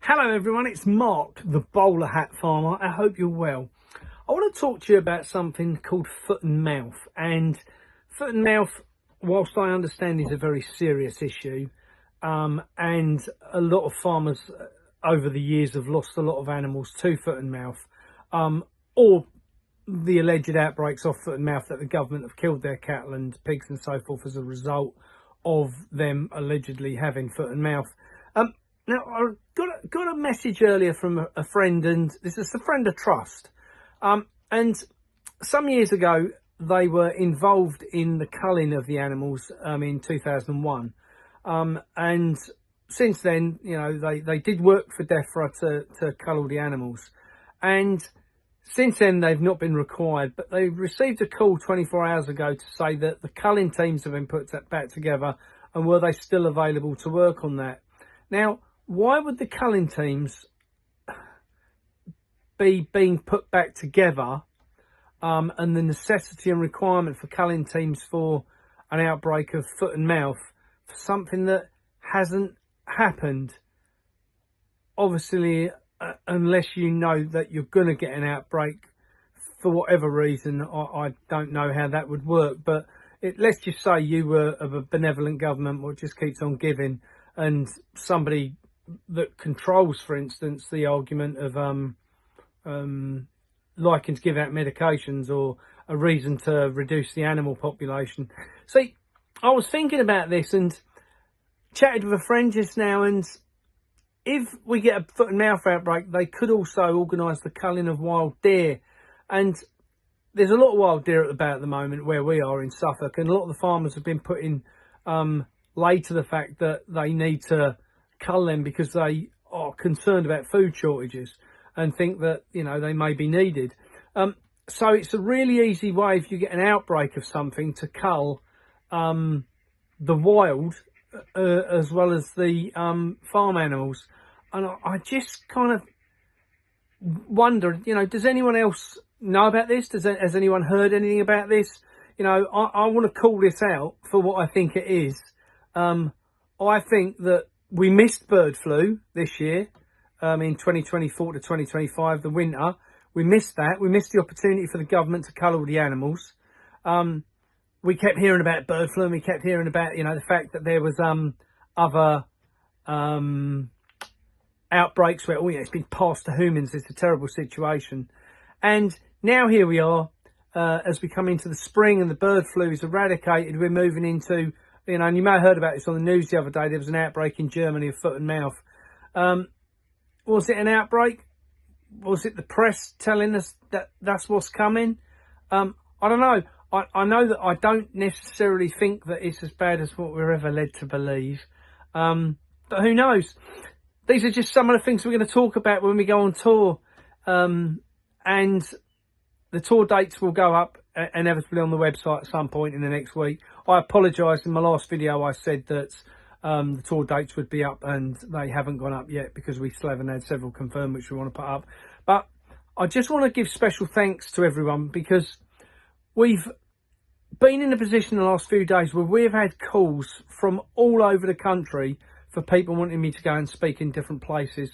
Hello everyone, it's Mark, the Bowlerhat Farmer. I hope you're well. I want to talk to you about something called foot and mouth. And foot and mouth, whilst I understand, is a very serious issue. And a lot of farmers over the years have lost a lot of animals to foot and mouth. Or the alleged outbreaks of foot and mouth that the government have killed their cattle and pigs and so forth as a result of them allegedly having foot and mouth. Now, I got a message earlier from a friend, and this is a friend of trust. And some years ago, they were involved in the culling of the animals in 2001. And since then, you know, they did work for DEFRA to cull all the animals. And since then, they've not been required, but they received a call 24 hours ago to say that the culling teams have been put back together, and were they still available to work on that. Now, why would the culling teams be being put back together, and the necessity and requirement for culling teams for an outbreak of foot and mouth for something that hasn't happened? Obviously, unless you know that you're going to get an outbreak for whatever reason, I don't know how that would work. But let's just say you were of a benevolent government which just keeps on giving, and somebody that controls, for instance, the argument of liking to give out medications or a reason to reduce the animal population. See, I was thinking about this and chatted with a friend just now, and if we get a foot and mouth outbreak, they could also organise the culling of wild deer. And there's a lot of wild deer at the moment where we are in Suffolk, and a lot of the farmers have been putting lay to the fact that they need to cull them because they are concerned about food shortages and think that, you know, they may be needed. So it's a really easy way, if you get an outbreak of something, to cull the wild as well as the farm animals. And I just kind of wonder, you know, does anyone else know about this? Has anyone heard anything about this? You know, I want to call this out for what I think it is. I think that we missed bird flu this year, in 2024 to 2025, the winter. We missed that. We missed the opportunity for the government to cull all the animals. We kept hearing about bird flu, and we kept hearing about, you know, the fact that there was other outbreaks where, oh yeah, it's been passed to humans. It's a terrible situation. And now here we are, as we come into the spring and the bird flu is eradicated, we're moving into, you know, and you may have heard about this on the news the other day, there was an outbreak in Germany of foot and mouth. Was it an outbreak? Was it the press telling us that that's what's coming? I don't know. I know that I don't necessarily think that it's as bad as what we're ever led to believe. But who knows? These are just some of the things we're going to talk about when we go on tour. And the tour dates will go up inevitably on the website at some point in the next week. I apologise, in my last video I said that the tour dates would be up, and they haven't gone up yet because we still haven't had several confirmed which we want to put up. But I just want to give special thanks to everyone, because we've been in a position in the last few days where we've had calls from all over the country for people wanting me to go and speak in different places.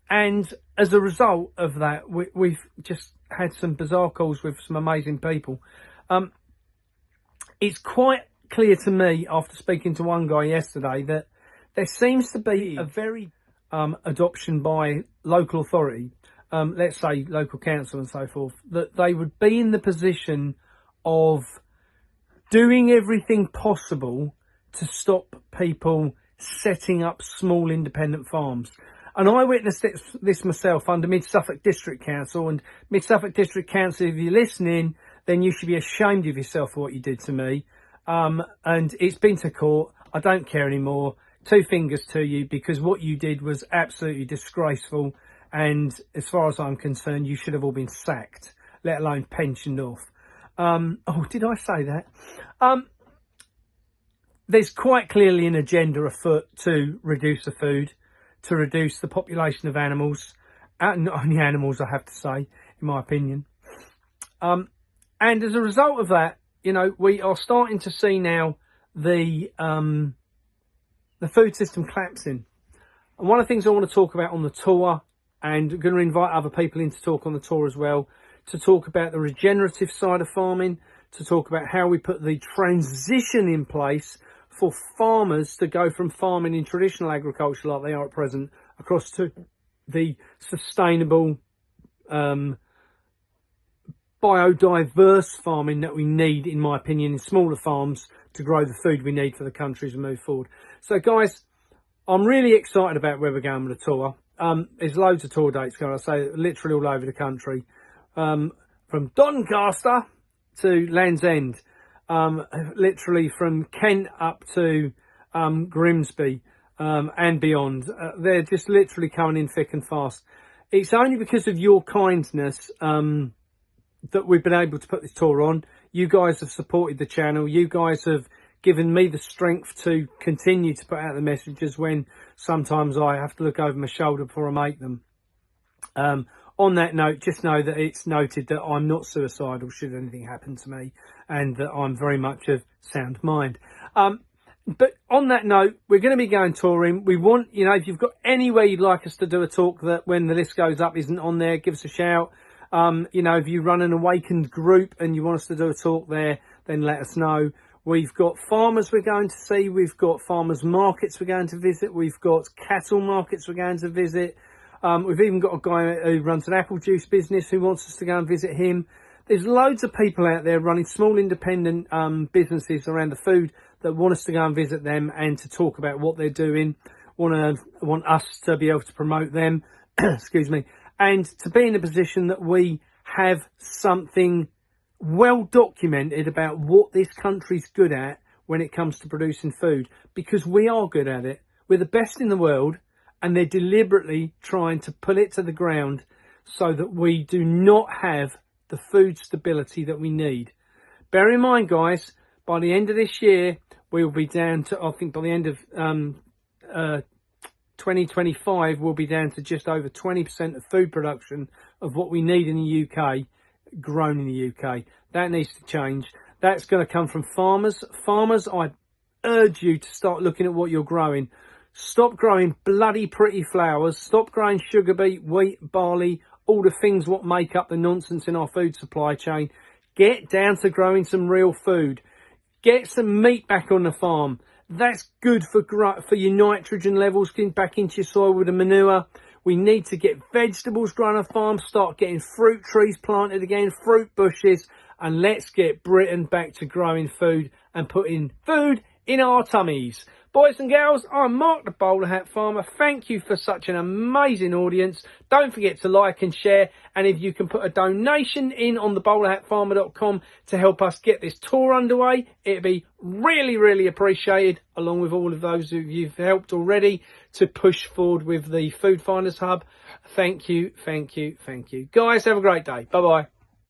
And as a result of that, we've just had some bizarre calls with some amazing people. It's quite clear to me, after speaking to one guy yesterday, that there seems to be a very adoption by local authority, let's say local council and so forth, that they would be in the position of doing everything possible to stop people setting up small independent farms. And I witnessed this myself under Mid Suffolk District Council. And Mid Suffolk District Council, if you're listening, then you should be ashamed of yourself for what you did to me. And it's been to court. I don't care anymore. Two fingers to you, because what you did was absolutely disgraceful. And as far as I'm concerned, you should have all been sacked, let alone pensioned off. Oh, did I say that? There's quite clearly an agenda afoot to reduce the food, to reduce the population of animals, not only animals, I have to say, in my opinion. And as a result of that, you know, we are starting to see now the food system collapsing. And one of the things I want to talk about on the tour, and I'm going to invite other people in to talk on the tour as well, to talk about the regenerative side of farming, to talk about how we put the transition in place for farmers to go from farming in traditional agriculture like they are at present across to the sustainable, biodiverse farming that we need, in my opinion, in smaller farms to grow the food we need for the country to move forward. So guys, I'm really excited about where we're going with the tour. There's loads of tour dates going, I say, literally all over the country. From Doncaster to Land's End, literally from Kent up to Grimsby and beyond. They're just literally coming in thick and fast. It's only because of your kindness that we've been able to put this tour on. You guys have supported the channel. You guys have given me the strength to continue to put out the messages when sometimes I have to look over my shoulder before I make them. On that note, just know that it's noted that I'm not suicidal should anything happen to me, and that I'm very much of sound mind. But on that note, we're going to be going touring. We want, you know, if you've got anywhere you'd like us to do a talk that when the list goes up isn't on there, give us a shout. You know, if you run an awakened group and you want us to do a talk there, then let us know. We've got farmers we're going to see. We've got farmers markets we're going to visit. We've got cattle markets we're going to visit. We've even got a guy who runs an apple juice business who wants us to go and visit him. There's loads of people out there running small independent businesses around the food that want us to go and visit them and to talk about what they're doing. Want us to be able to promote them, excuse me, and to be in a position that we have something well documented about what this country's good at when it comes to producing food, because we are good at it. We're the best in the world, and they're deliberately trying to pull it to the ground so that we do not have the food stability that we need. Bear in mind, guys, by the end of this year, we will be down to, I think by the end of 2025, we'll be down to just over 20% of food production of what we need in the UK, grown in the UK. That needs to change. That's going to come from farmers. Farmers, I urge you to start looking at what you're growing. Stop growing bloody pretty flowers. Stop growing sugar beet, wheat, barley, all the things what make up the nonsense in our food supply chain. Get down to growing some real food. Get some meat back on the farm. That's good for your nitrogen levels, getting back into your soil with the manure. We need to get vegetables grown on farms, start getting fruit trees planted again, fruit bushes, and let's get Britain back to growing food and putting food in our tummies. Boys and girls, I'm Mark the Bowlerhat Farmer. Thank you for such an amazing audience. Don't forget to like and share. And if you can put a donation in on the bowlerhatfarmer.com to help us get this tour underway, it'd be really, really appreciated, along with all of those who you've helped already to push forward with the Food Finders Hub. Thank you, thank you, thank you. Guys, have a great day. Bye-bye.